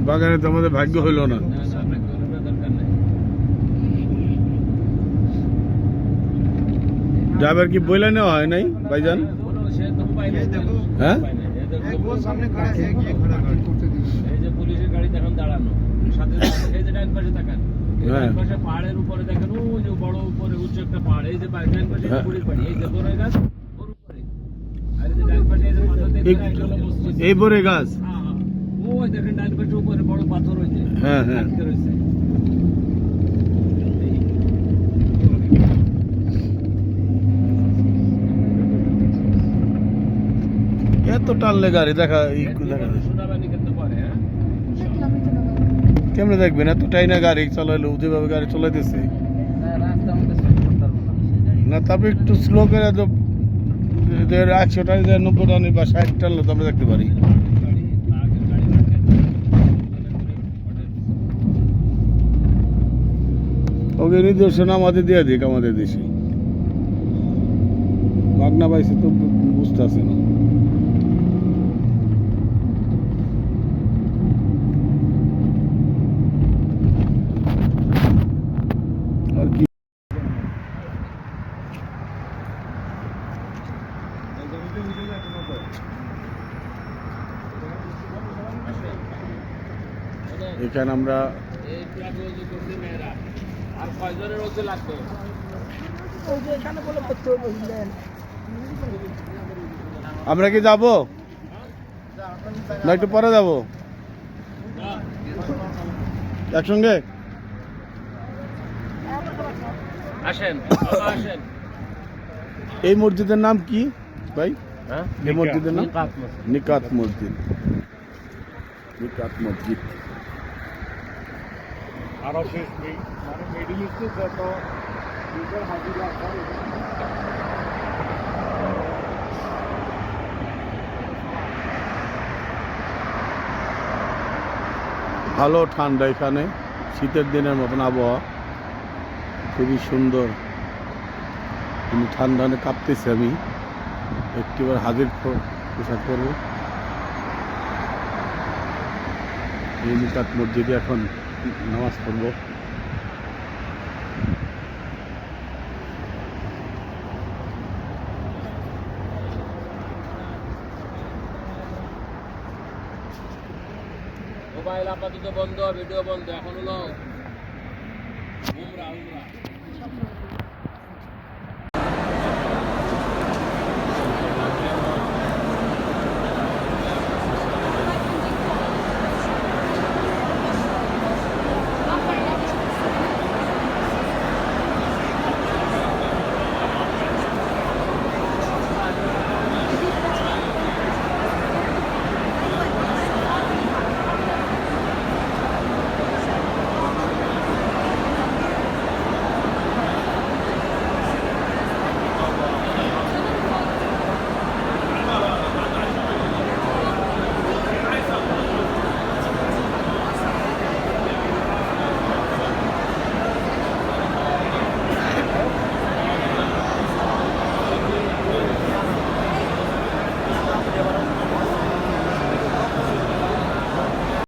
বাগানে তো আমাদের ভাগ্য হইল না। ড্রাইভার কি বইলা নেওয়া হয় নাই ভাইজান? হ্যাঁ, পুলিশের গাড়ি এখন দাঁড়ানো সাথে ডান পাশে তাকান, ডান পাশে পাহাড়ের উপরে দেখেন ওই যে বড় উপরে উচ্চ একটা পাহাড়, এই যে ডান পাশে পুলিশ বাড়ি, এই যে বড় গাছ ওর উপরে, আর এই যে ডান পাশে এই যে মাথা দেখেন এটা হলো মসজিদ। এই বড় গাছ, ওই দেখেন ডান পাশে উপরে বড় পাথর হইছে। হ্যাঁ হ্যাঁ রয়েছে। এত টানলে গাড়ি দেখা কেমনে দেখবেন? এত টাইনা গাড়ি চালাইলো, যেভাবে গাড়ি চালাইতেছে না, তারপরে একটু স্লো করে 100 টান 90 টান বা 60 টানলে তো আমরা দেখতে পারি। ওকে নিদর্শন আমাদের দিয়ে দিক, আমাদের দেশে বাগনা পাইছে তো বুঝতে আছে না। আর কি এখানে আমরা আমরা কি যাবো না একটু পরে যাবো একসঙ্গে? আসেন আসেন। এই মসজিদের নাম কি ভাই? এই মসজিদের নাম নিকাত মসজিদ। নিকাত মসজিদ আরব দেশ মানে মিডল ইস্টে যত হাজিরা ভালো ঠান্ডা, এখানে শীতের দিনের মতন আবহাওয়া, খুবই সুন্দর। আমি ঠান্ডা কাঁপতেছি, আমি একটিবার হাজির পোশাক করবো। এই নিকাত মসজিদে এখন নামাজ পড়বো। মোবাইল আপাতত বন্ধ, ভিডিও বন্ধ, এখন হলো উমরা।